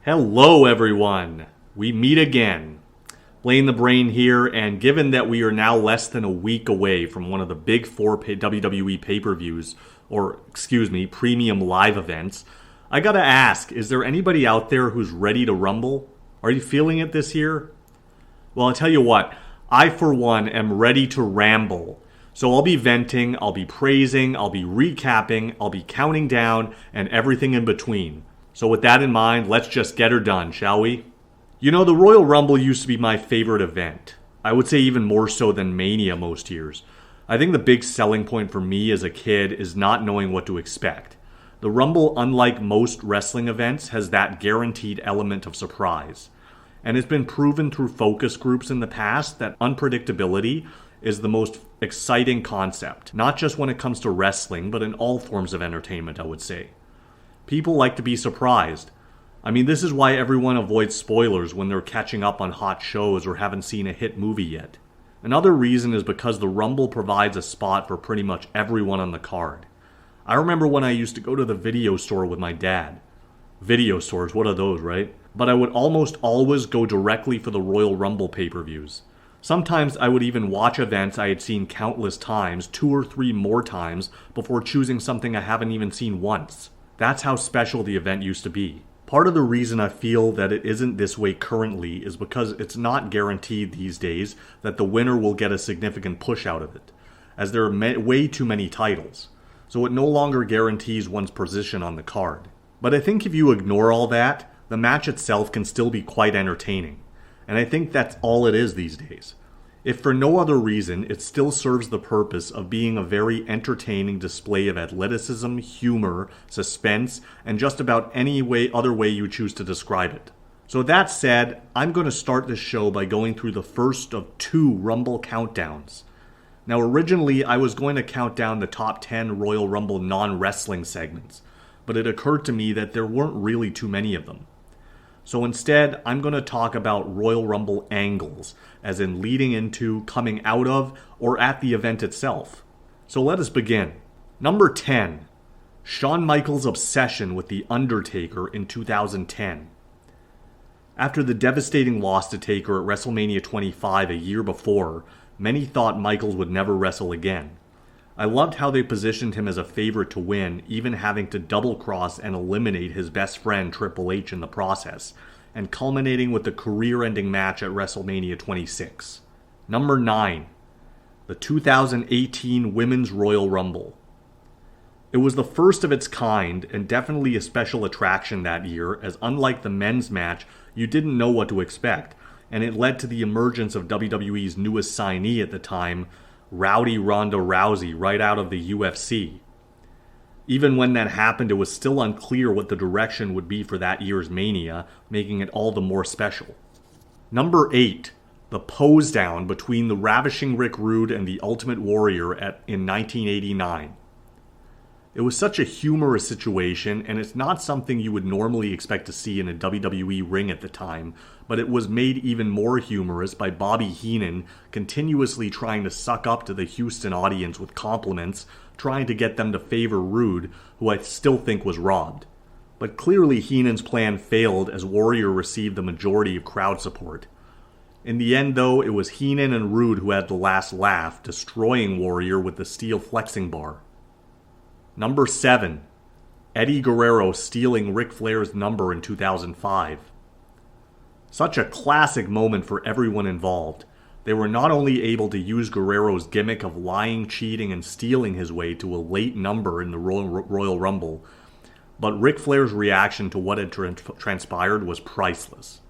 Hello everyone, we meet again. Blaine the Brain here, and given that we are now less than a week away from one of the big four WWE pay-per-views, premium live events, I gotta ask, is there anybody out there who's ready to rumble? Are you feeling it this year? Well, I'll tell you what, I for one am ready to ramble. So I'll be venting, I'll be praising, I'll be recapping, I'll be counting down, and everything in between. So with that in mind, let's just get her done, shall we? You know, the Royal Rumble used to be my favorite event. I would say even more so than Mania most years. I think the big selling point for me as a kid is not knowing what to expect. The Rumble, unlike most wrestling events, has that guaranteed element of surprise. And it's been proven through focus groups in the past that unpredictability is the most exciting concept. Not just when it comes to wrestling, but in all forms of entertainment, I would say. People like to be surprised. I mean, this is why everyone avoids spoilers when they're catching up on hot shows or haven't seen a hit movie yet. Another reason is because the Rumble provides a spot for pretty much everyone on the card. I remember when I used to go to the video store with my dad. Video stores, what are those, right? But I would almost always go directly for the Royal Rumble pay-per-views. Sometimes I would even watch events I had seen countless times, 2 or 3 more times, before choosing something I haven't even seen once. That's how special the event used to be. Part of the reason I feel that it isn't this way currently is because it's not guaranteed these days that the winner will get a significant push out of it, as there are way too many titles, so it no longer guarantees one's position on the card. But I think if you ignore all that, the match itself can still be quite entertaining, and I think that's all it is these days. If for no other reason, it still serves the purpose of being a very entertaining display of athleticism, humor, suspense, and just about any other way you choose to describe it. So that said, I'm going to start this show by going through the first of 2 Rumble countdowns. Now originally I was going to count down the top 10 Royal Rumble non-wrestling segments, but it occurred to me that there weren't really too many of them. So instead, I'm going to talk about Royal Rumble angles, as in leading into, coming out of, or at the event itself. So let us begin. Number 10. Shawn Michaels' obsession with The Undertaker in 2010. After the devastating loss to Taker at WrestleMania 25 a year before, many thought Michaels would never wrestle again. I loved how they positioned him as a favorite to win, even having to double-cross and eliminate his best friend Triple H in the process, and culminating with the career-ending match at WrestleMania 26. Number 9. The 2018 Women's Royal Rumble. It was the first of its kind, and definitely a special attraction that year, as unlike the men's match, you didn't know what to expect, and it led to the emergence of WWE's newest signee at the time, Rowdy Ronda Rousey, right out of the UFC. Even when that happened, it was still unclear what the direction would be for that year's Mania, making it all the more special. Number 8. The pose down between the ravishing Rick Rude and the Ultimate Warrior in 1989. It was such a humorous situation, and it's not something you would normally expect to see in a WWE ring at the time, but it was made even more humorous by Bobby Heenan continuously trying to suck up to the Houston audience with compliments, trying to get them to favor Rude, who I still think was robbed. But clearly Heenan's plan failed as Warrior received the majority of crowd support. In the end, though, it was Heenan and Rude who had the last laugh, destroying Warrior with the steel flexing bar. Number 7. Eddie Guerrero stealing Ric Flair's number in 2005. Such a classic moment for everyone involved. They were not only able to use Guerrero's gimmick of lying, cheating, and stealing his way to a late number in the Royal Rumble, but Ric Flair's reaction to what had transpired was priceless.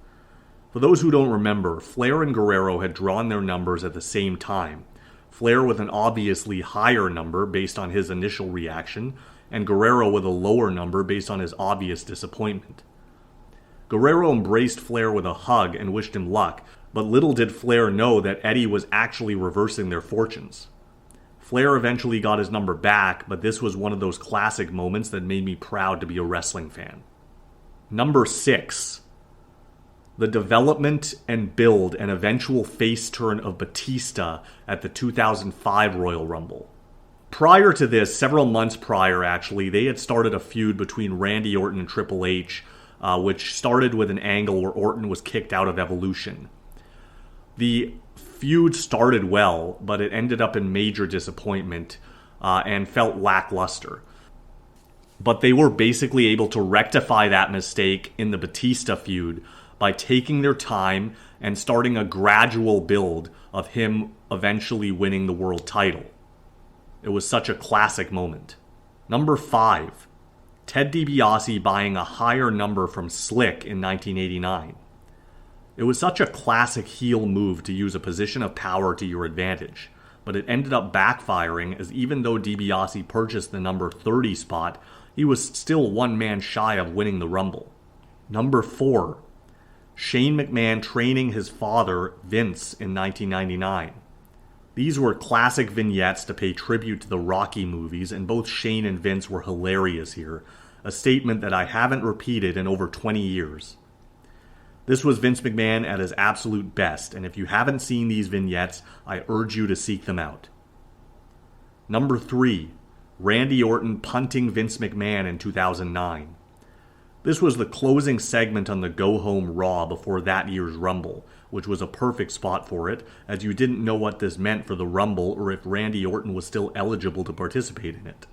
For those who don't remember, Flair and Guerrero had drawn their numbers at the same time. Flair with an obviously higher number based on his initial reaction, and Guerrero with a lower number based on his obvious disappointment. Guerrero embraced Flair with a hug and wished him luck, but little did Flair know that Eddie was actually reversing their fortunes. Flair eventually got his number back, but this was one of those classic moments that made me proud to be a wrestling fan. Number 6. The development and build and eventual face turn of Batista at the 2005 Royal Rumble. Prior to this, several months prior actually, they had started a feud between Randy Orton and Triple H, which started with an angle where Orton was kicked out of Evolution. The feud started well, but it ended up in major disappointment and felt lackluster. But they were basically able to rectify that mistake in the Batista feud by taking their time and starting a gradual build of him eventually winning the world title. It was such a classic moment. Number 5, Ted DiBiase buying a higher number from Slick in 1989. It was such a classic heel move to use a position of power to your advantage, but it ended up backfiring, as even though DiBiase purchased the number 30 spot, he was still one man shy of winning the Rumble. Number 4, Shane McMahon training his father, Vince, in 1999. These were classic vignettes to pay tribute to the Rocky movies, and both Shane and Vince were hilarious here, a statement that I haven't repeated in over 20 years. This was Vince McMahon at his absolute best, and if you haven't seen these vignettes, I urge you to seek them out. Number 3, Randy Orton punting Vince McMahon in 2009. This was the closing segment on the Go Home Raw before that year's Rumble, which was a perfect spot for it, as you didn't know what this meant for the Rumble or if Randy Orton was still eligible to participate in it.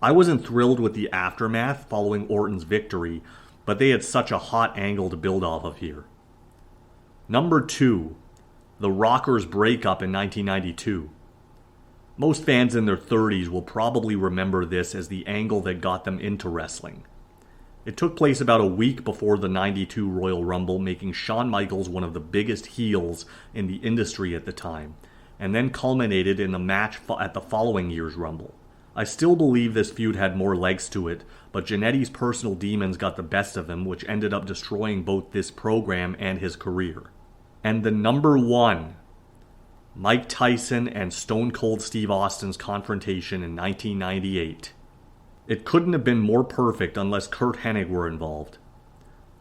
I wasn't thrilled with the aftermath following Orton's victory, but they had such a hot angle to build off of here. Number 2, the Rockers Breakup in 1992. Most fans in their 30s will probably remember this as the angle that got them into wrestling. It took place about a week before the 92 Royal Rumble, making Shawn Michaels one of the biggest heels in the industry at the time, and then culminated in a match at the following year's Rumble. I still believe this feud had more legs to it, but Jannetty's personal demons got the best of him, which ended up destroying both this program and his career. And the number 1, Mike Tyson and Stone Cold Steve Austin's confrontation in 1998. It couldn't have been more perfect unless Curt Hennig were involved.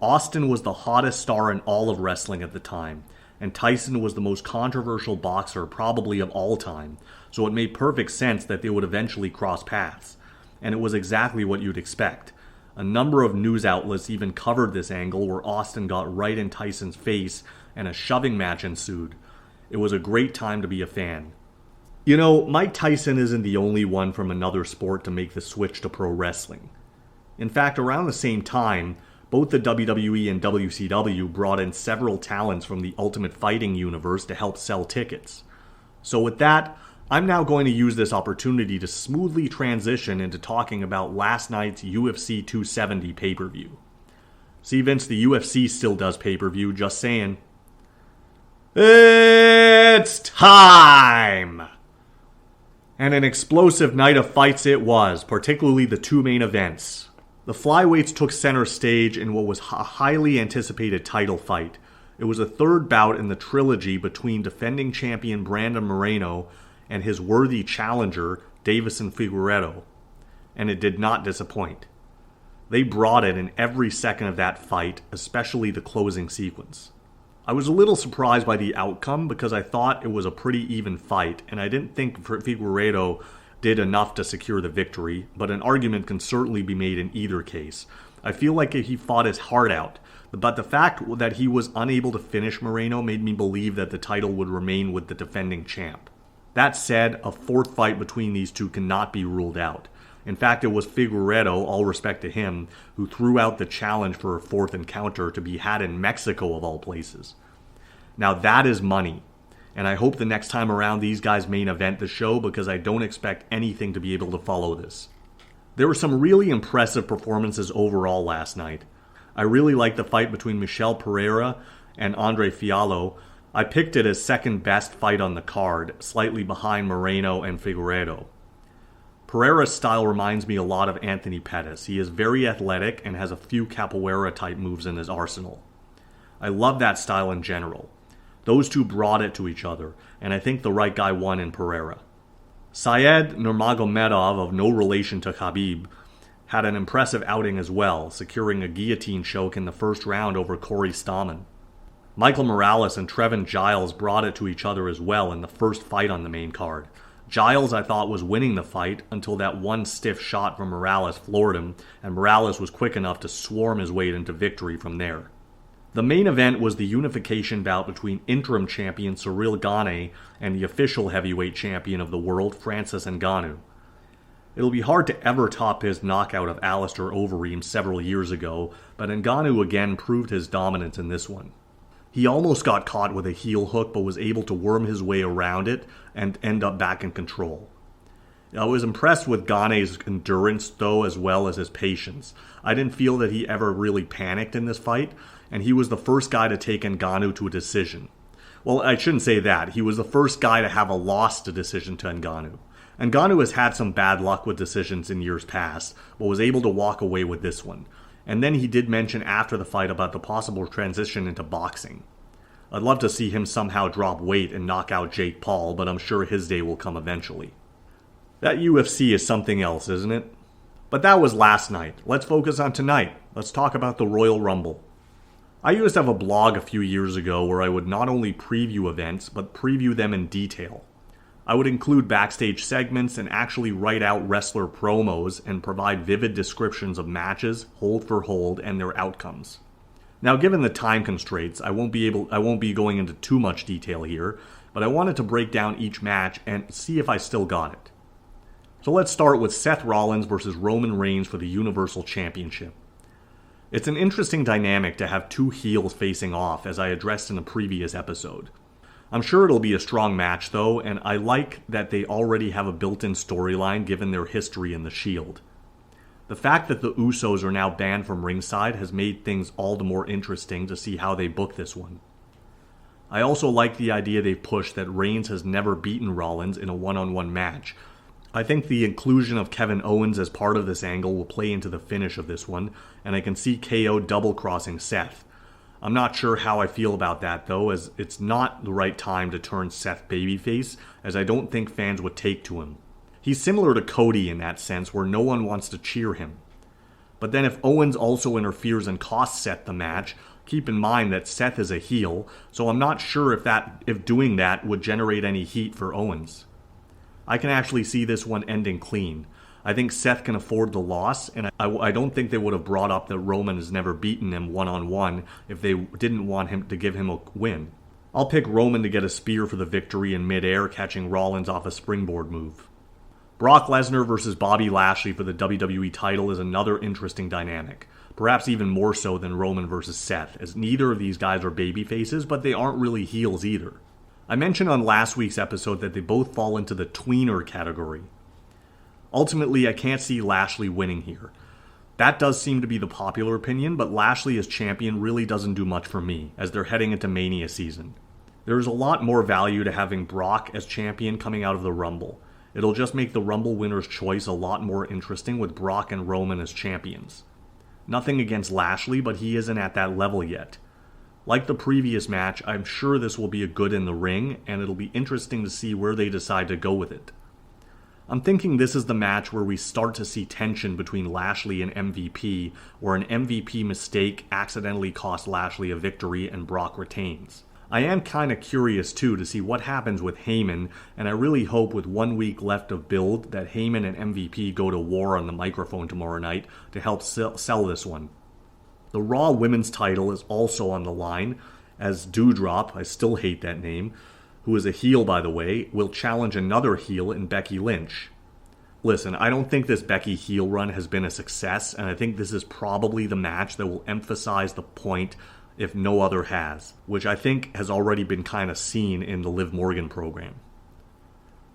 Austin was the hottest star in all of wrestling at the time, and Tyson was the most controversial boxer probably of all time, so it made perfect sense that they would eventually cross paths. And it was exactly what you'd expect. A number of news outlets even covered this angle where Austin got right in Tyson's face and a shoving match ensued. It was a great time to be a fan. You know, Mike Tyson isn't the only one from another sport to make the switch to pro wrestling. In fact, around the same time, both the WWE and WCW brought in several talents from the Ultimate Fighting universe to help sell tickets. So with that, I'm now going to use this opportunity to smoothly transition into talking about last night's UFC 270 pay-per-view. See, Vince, the UFC still does pay-per-view, just saying. It's time! And an explosive night of fights it was, particularly the two main events. The flyweights took center stage in what was a highly anticipated title fight. It was a third bout in the trilogy between defending champion Brandon Moreno and his worthy challenger, Davison Figueiredo. And it did not disappoint. They brought it in every second of that fight, especially the closing sequence. I was a little surprised by the outcome because I thought it was a pretty even fight, and I didn't think Figueiredo did enough to secure the victory, but an argument can certainly be made in either case. I feel like he fought his heart out, but the fact that he was unable to finish Moreno made me believe that the title would remain with the defending champ. That said, a fourth fight between these two cannot be ruled out. In fact, it was Figueiredo, all respect to him, who threw out the challenge for a fourth encounter to be had in Mexico of all places. Now that is money, and I hope the next time around these guys main event the show because I don't expect anything to be able to follow this. There were some really impressive performances overall last night. I really liked the fight between Michel Pereira and Andre Fiallo. I picked it as second best fight on the card, slightly behind Moreno and Figueiredo. Pereira's style reminds me a lot of Anthony Pettis. He is very athletic and has a few capoeira-type moves in his arsenal. I love that style in general. Those two brought it to each other, and I think the right guy won in Pereira. Syed Nurmagomedov, of no relation to Khabib, had an impressive outing as well, securing a guillotine choke in the first round over Corey Stallman. Michael Morales and Trevin Giles brought it to each other as well in the first fight on the main card. Giles, I thought, was winning the fight until that one stiff shot from Morales floored him, and Morales was quick enough to swarm his way into victory from there. The main event was the unification bout between interim champion Cyril Gane and the official heavyweight champion of the world, Francis Ngannou. It'll be hard to ever top his knockout of Alistair Overeem several years ago, but Ngannou again proved his dominance in this one. He almost got caught with a heel hook, but was able to worm his way around it and end up back in control. I was impressed with Gane's endurance, though, as well as his patience. I didn't feel that he ever really panicked in this fight, and he was the first guy to take Ngannou to a decision. Well, I shouldn't say that. He was the first guy to have a loss to decision to Ngannou. Ngannou has had some bad luck with decisions in years past, but was able to walk away with this one. And then he did mention after the fight about the possible transition into boxing. I'd love to see him somehow drop weight and knock out Jake Paul, but I'm sure his day will come eventually. That UFC is something else, isn't it? But that was last night. Let's focus on tonight. Let's talk about the Royal Rumble. I used to have a blog a few years ago where I would not only preview events, but preview them in detail. I would include backstage segments and actually write out wrestler promos and provide vivid descriptions of matches, hold for hold, and their outcomes. Now, given the time constraints, I won't be going into too much detail here, but I wanted to break down each match and see if I still got it. So let's start with Seth Rollins versus Roman Reigns for the Universal Championship. It's an interesting dynamic to have two heels facing off, as I addressed in a previous episode. I'm sure it'll be a strong match, though, and I like that they already have a built-in storyline given their history in the Shield. The fact that the Usos are now banned from ringside has made things all the more interesting to see how they book this one. I also like the idea they've pushed that Reigns has never beaten Rollins in a one-on-one match. I think the inclusion of Kevin Owens as part of this angle will play into the finish of this one, and I can see KO double-crossing Seth. I'm not sure how I feel about that, though, as it's not the right time to turn Seth babyface, as I don't think fans would take to him. He's similar to Cody in that sense, where no one wants to cheer him. But then if Owens also interferes and costs Seth the match, keep in mind that Seth is a heel, so I'm not sure if doing that would generate any heat for Owens. I can actually see this one ending clean. I think Seth can afford the loss, and I don't think they would have brought up that Roman has never beaten him one-on-one if they didn't want him to give him a win. I'll pick Roman to get a spear for the victory in midair, catching Rollins off a springboard move. Brock Lesnar versus Bobby Lashley for the WWE title is another interesting dynamic, perhaps even more so than Roman versus Seth, as neither of these guys are babyfaces, but they aren't really heels either. I mentioned on last week's episode that they both fall into the tweener category. Ultimately, I can't see Lashley winning here. That does seem to be the popular opinion, but Lashley as champion really doesn't do much for me, as they're heading into Mania season. There is a lot more value to having Brock as champion coming out of the Rumble. It'll just make the Rumble winner's choice a lot more interesting with Brock and Roman as champions. Nothing against Lashley, but he isn't at that level yet. Like the previous match, I'm sure this will be a good in the ring, and it'll be interesting to see where they decide to go with it. I'm thinking this is the match where we start to see tension between Lashley and MVP, where an MVP mistake accidentally cost Lashley a victory and Brock retains. I am kind of curious too to see what happens with Heyman, and I really hope with 1 week left of build that Heyman and MVP go to war on the microphone tomorrow night to help sell this one. The Raw Women's title is also on the line, as Doudrop, I still hate that name, who is a heel by the way, will challenge another heel in Becky Lynch. Listen, I don't think this Becky heel run has been a success, and I think this is probably the match that will emphasize the point if no other has, which I think has already been kind of seen in the Liv Morgan program.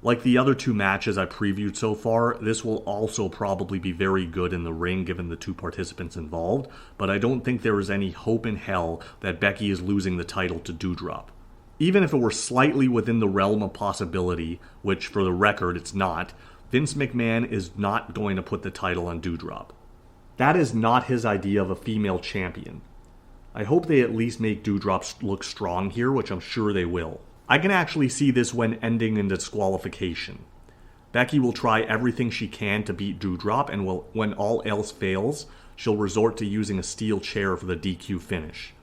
Like the other two matches I previewed so far, this will also probably be very good in the ring given the two participants involved, but I don't think there is any hope in hell that Becky is losing the title to Doudrop. Even if it were slightly within the realm of possibility, which for the record it's not, Vince McMahon is not going to put the title on Doudrop. That is not his idea of a female champion. I hope they at least make Doudrop look strong here, which I'm sure they will. I can actually see this one ending in disqualification. Becky will try everything she can to beat Doudrop, and when all else fails, she'll resort to using a steel chair for the DQ finish.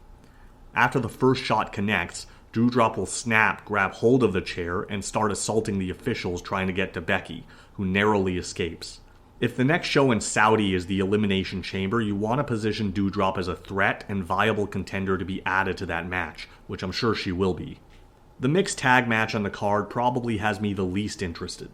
After the first shot connects, Doudrop will snap, grab hold of the chair, and start assaulting the officials trying to get to Becky, who narrowly escapes. If the next show in Saudi is the Elimination Chamber, you want to position Doudrop as a threat and viable contender to be added to that match, which I'm sure she will be. The mixed tag match on the card probably has me the least interested.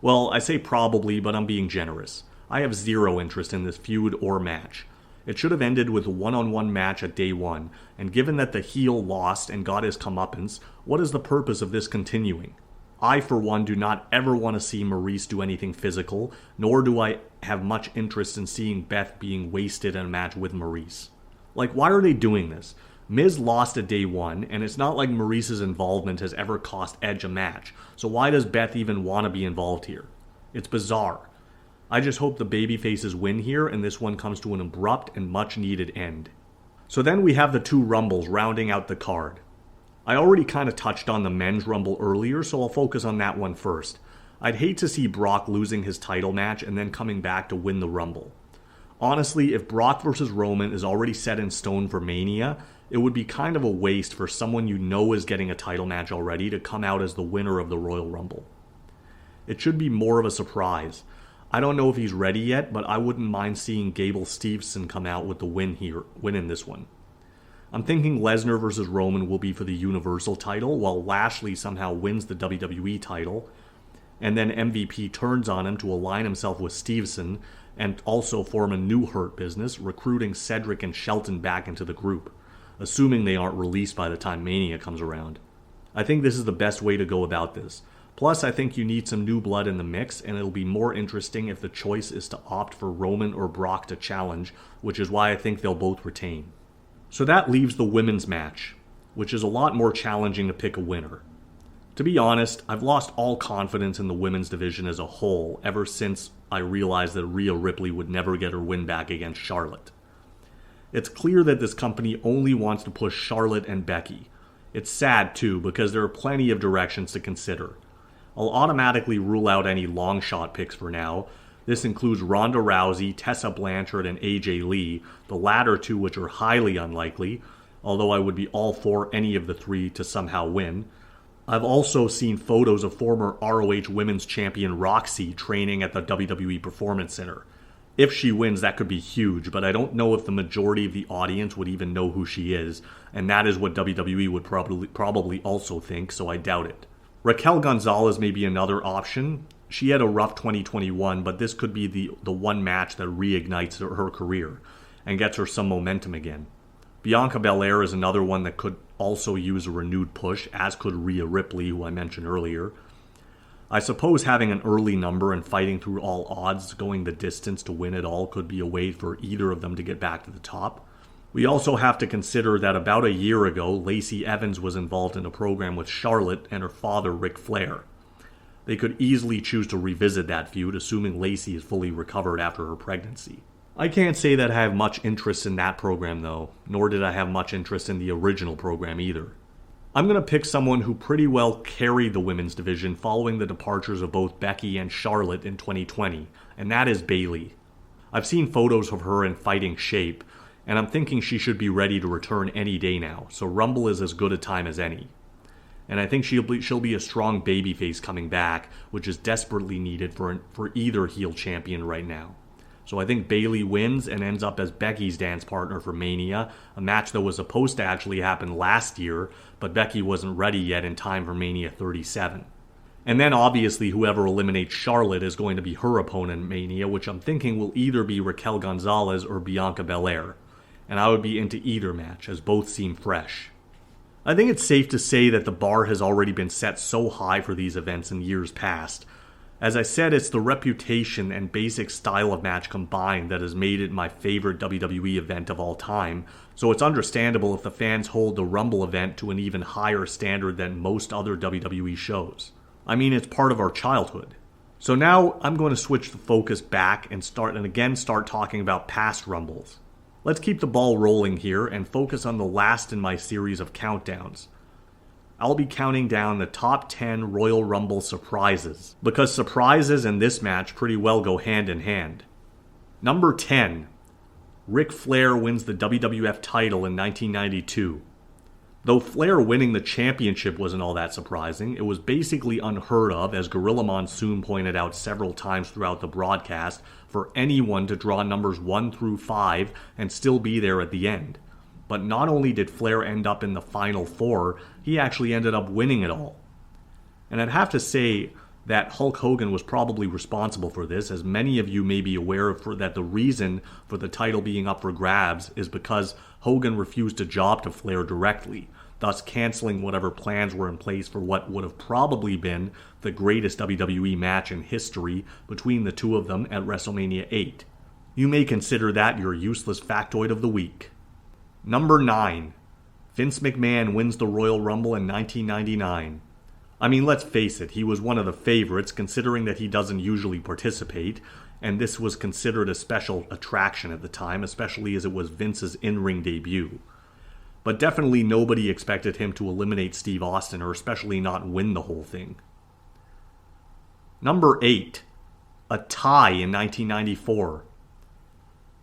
Well, I say probably, but I'm being generous. I have zero interest in this feud or match. It should have ended with a one-on-one match at day one, and given that the heel lost and got his comeuppance, what is the purpose of this continuing? I, for one, do not ever want to see Maurice do anything physical, nor do I have much interest in seeing Beth being wasted in a match with Maurice. Like, why are they doing this? Miz lost at day one, and it's not like Maurice's involvement has ever cost Edge a match, so why does Beth even want to be involved here? It's bizarre. I just hope the babyfaces win here, and this one comes to an abrupt and much-needed end. So then we have the two Rumbles rounding out the card. I already kind of touched on the men's Rumble earlier, so I'll focus on that one first. I'd hate to see Brock losing his title match and then coming back to win the Rumble. Honestly, if Brock vs. Roman is already set in stone for Mania, it would be kind of a waste for someone you know is getting a title match already to come out as the winner of the Royal Rumble. It should be more of a surprise. I don't know if he's ready yet, but I wouldn't mind seeing Gable Steveson come out with the win in this one. I'm thinking Lesnar vs. Roman will be for the Universal title, while Lashley somehow wins the WWE title, and then MVP turns on him to align himself with Steveson, and also form a new Hurt Business, recruiting Cedric and Shelton back into the group, assuming they aren't released by the time Mania comes around. I think this is the best way to go about this. Plus, I think you need some new blood in the mix, and it'll be more interesting if the choice is to opt for Roman or Brock to challenge, which is why I think they'll both retain. So that leaves the women's match, which is a lot more challenging to pick a winner. To be honest, I've lost all confidence in the women's division as a whole ever since I realized that Rhea Ripley would never get her win back against Charlotte. It's clear that this company only wants to push Charlotte and Becky. It's sad too, because there are plenty of directions to consider. I'll automatically rule out any long shot picks for now. This includes Ronda Rousey, Tessa Blanchard, and AJ Lee, the latter two which are highly unlikely, although I would be all for any of the three to somehow win. I've also seen photos of former ROH Women's Champion Roxy training at the WWE Performance Center. If she wins, that could be huge, but I don't know if the majority of the audience would even know who she is, and that is what WWE would probably also think, so I doubt it. Raquel Gonzalez may be another option. She had a rough 2021, but this could be the one match that reignites her career and gets her some momentum again. Bianca Belair is another one that could also use a renewed push, as could Rhea Ripley, who I mentioned earlier. I suppose having an early number and fighting through all odds, going the distance to win it all, could be a way for either of them to get back to the top. We also have to consider that about a year ago, Lacey Evans was involved in a program with Charlotte and her father, Ric Flair. They could easily choose to revisit that feud, assuming Lacey is fully recovered after her pregnancy. I can't say that I have much interest in that program though, nor did I have much interest in the original program either. I'm going to pick someone who pretty well carried the women's division following the departures of both Becky and Charlotte in 2020, and that is Bayley. I've seen photos of her in fighting shape, and I'm thinking she should be ready to return any day now, so Rumble is as good a time as any. And I think she'll be a strong babyface coming back, which is desperately needed for either heel champion right now. So I think Bayley wins and ends up as Becky's dance partner for Mania, a match that was supposed to actually happen last year, but Becky wasn't ready yet in time for Mania 37. And then obviously whoever eliminates Charlotte is going to be her opponent in Mania, which I'm thinking will either be Raquel Gonzalez or Bianca Belair. And I would be into either match, as both seem fresh. I think it's safe to say that the bar has already been set so high for these events in years past. As I said, it's the reputation and basic style of match combined that has made it my favorite WWE event of all time, so it's understandable if the fans hold the Rumble event to an even higher standard than most other WWE shows. I mean, it's part of our childhood. So now I'm going to switch the focus back and start talking about past Rumbles. Let's keep the ball rolling here and focus on the last in my series of countdowns. I'll be counting down the top 10 Royal Rumble surprises, because surprises in this match pretty well go hand in hand. Number 10. Ric Flair wins the WWF title in 1992. Though Flair winning the championship wasn't all that surprising, it was basically unheard of, as Gorilla Monsoon pointed out several times throughout the broadcast, for anyone to draw numbers 1 through 5 and still be there at the end. But not only did Flair end up in the Final Four, he actually ended up winning it all. And I'd have to say that Hulk Hogan was probably responsible for this, as many of you may be aware that the reason for the title being up for grabs is because Hogan refused a job to Flair directly, thus canceling whatever plans were in place for what would have probably been the greatest WWE match in history between the two of them at WrestleMania 8. You may consider that your useless factoid of the week. Number 9. Vince McMahon wins the Royal Rumble in 1999. I mean, let's face it, he was one of the favorites, considering that he doesn't usually participate, and this was considered a special attraction at the time, especially as it was Vince's in-ring debut. But definitely nobody expected him to eliminate Steve Austin, or especially not win the whole thing. Number 8. A tie in 1994.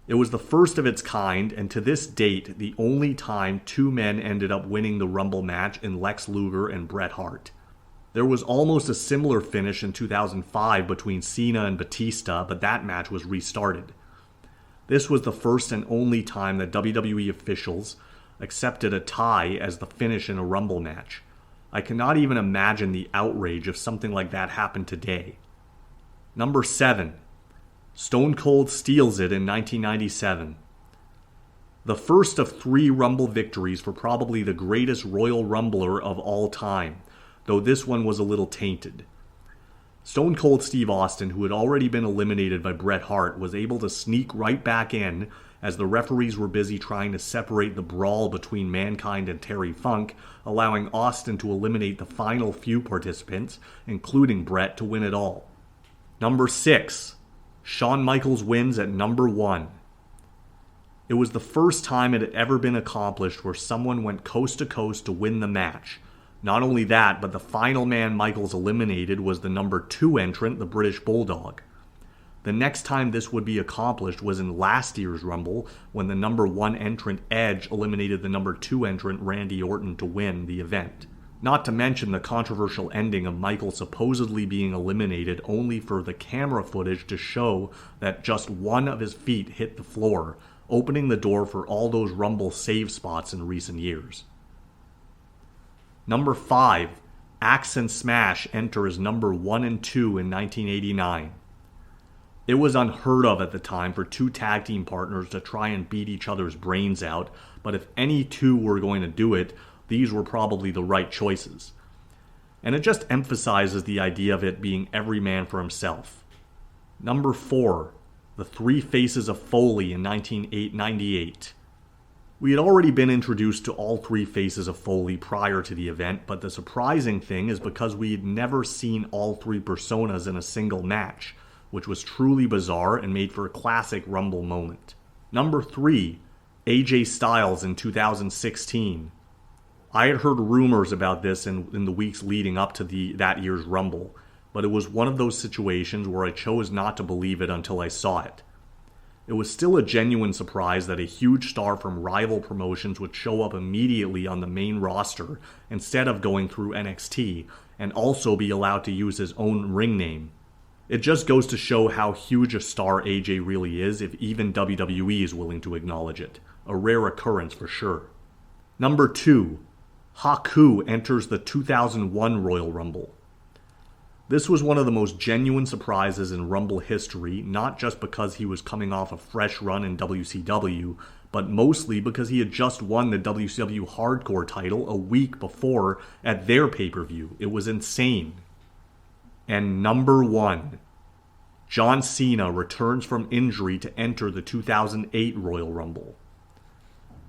It was the first of its kind, and to this date, the only time two men ended up winning the Rumble match in Lex Luger and Bret Hart. There was almost a similar finish in 2005 between Cena and Batista, but that match was restarted. This was the first and only time that WWE officials accepted a tie as the finish in a Rumble match. I cannot even imagine the outrage if something like that happened today. Number 7. Stone Cold steals it in 1997. The first of 3 Rumble victories for probably the greatest Royal Rumbler of all time, though this one was a little tainted. Stone Cold Steve Austin, who had already been eliminated by Bret Hart, was able to sneak right back in as the referees were busy trying to separate the brawl between Mankind and Terry Funk, allowing Austin to eliminate the final few participants, including Bret, to win it all. Number 6. Shawn Michaels wins at number 1. It was the first time it had ever been accomplished where someone went coast to coast to win the match. Not only that, but the final man Michaels eliminated was the number 2 entrant, the British Bulldog. The next time this would be accomplished was in last year's Rumble, when the number 1 entrant Edge eliminated the number 2 entrant Randy Orton to win the event. Not to mention the controversial ending of Michael supposedly being eliminated only for the camera footage to show that just one of his feet hit the floor, opening the door for all those Rumble save spots in recent years. Number 5. Axe and Smash enter as number 1 and 2 in 1989. It was unheard of at the time for 2 tag team partners to try and beat each other's brains out, but if any 2 were going to do it, these were probably the right choices. And it just emphasizes the idea of it being every man for himself. Number 4. The 3 Faces of Foley in 1998. We had already been introduced to all 3 Faces of Foley prior to the event, but the surprising thing is because we had never seen all 3 personas in a single match, which was truly bizarre and made for a classic Rumble moment. Number 3. AJ Styles in 2016. I had heard rumors about this in the weeks leading up to that year's Rumble, but it was one of those situations where I chose not to believe it until I saw it. It was still a genuine surprise that a huge star from rival promotions would show up immediately on the main roster instead of going through NXT, and also be allowed to use his own ring name. It just goes to show how huge a star AJ really is if even WWE is willing to acknowledge it. A rare occurrence for sure. Number 2. Haku enters the 2001 Royal Rumble. This was one of the most genuine surprises in Rumble history, not just because he was coming off a fresh run in WCW, but mostly because he had just won the WCW Hardcore title a week before at their pay-per-view. It was insane. And number 1. John Cena returns from injury to enter the 2008 Royal Rumble.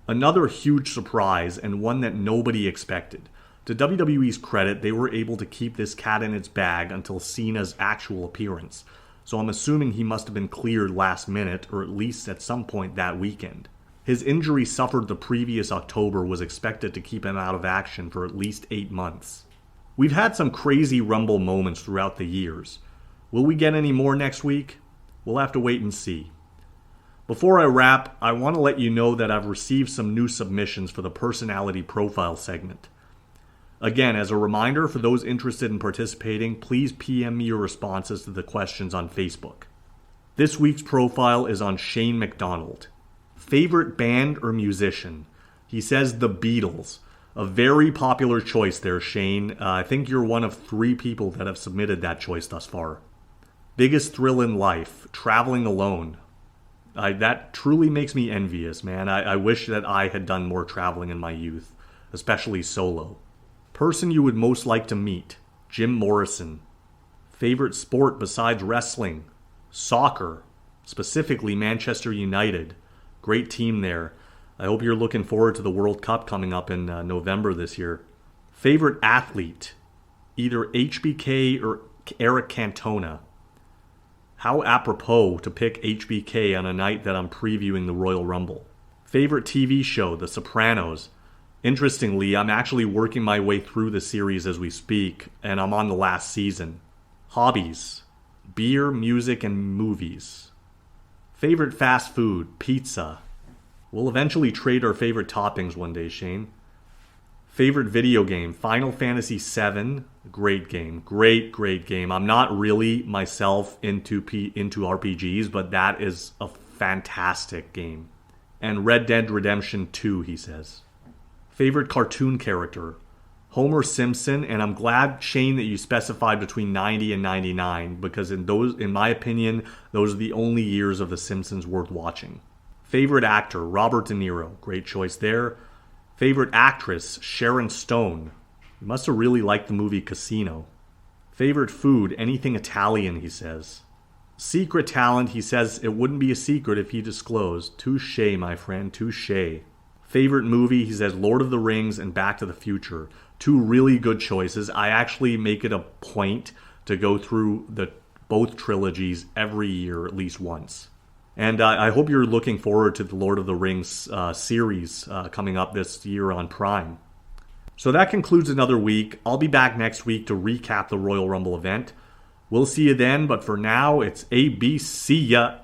Another huge surprise, and one that nobody expected. To WWE's credit, they were able to keep this cat in its bag until Cena's actual appearance, so I'm assuming he must have been cleared last minute, or at least at some point that weekend. His injury suffered the previous October was expected to keep him out of action for at least 8 months. We've had some crazy Rumble moments throughout the years. Will we get any more next week? We'll have to wait and see. Before I wrap, I want to let you know that I've received some new submissions for the personality profile segment. Again, as a reminder for those interested in participating, please PM me your responses to the questions on Facebook. This week's profile is on Shane McDonald. Favorite band or musician? He says the Beatles. A very popular choice there, Shane. I think you're one of 3 people that have submitted that choice thus far. Biggest thrill in life? Traveling alone. That truly makes me envious, man. I wish that I had done more traveling in my youth, especially solo. Person you would most like to meet? Jim Morrison. Favorite sport besides wrestling? Soccer. Specifically Manchester United. Great team there. I hope you're looking forward to the World Cup coming up in November this year. Favorite athlete? Either HBK or Eric Cantona. How apropos to pick HBK on a night that I'm previewing the Royal Rumble. Favorite TV show? The Sopranos. Interestingly, I'm actually working my way through the series as we speak, and I'm on the last season. Hobbies? Beer, music, and movies. Favorite fast food? Pizza. We'll eventually trade our favorite toppings one day, Shane. Favorite video game? Final Fantasy VII. Great game. Great game. I'm not really myself into RPGs, but that is a fantastic game. And Red Dead Redemption 2, he says. Favorite cartoon character? Homer Simpson, and I'm glad, Shane, that you specified between 90 and 99, because in my opinion, those are the only years of The Simpsons worth watching. Favorite actor? Robert De Niro. Great choice there. Favorite actress? Sharon Stone. You must have really liked the movie Casino. Favorite food? Anything Italian, he says. Secret talent? He says it wouldn't be a secret if he disclosed. Touché, my friend, touché. Favorite movie? He says Lord of the Rings and Back to the Future. 2 really good choices. I actually make it a point to go through both trilogies every year at least once. And I hope you're looking forward to the Lord of the Rings series coming up this year on Prime. So that concludes another week. I'll be back next week to recap the Royal Rumble event. We'll see you then, but for now, it's ABC.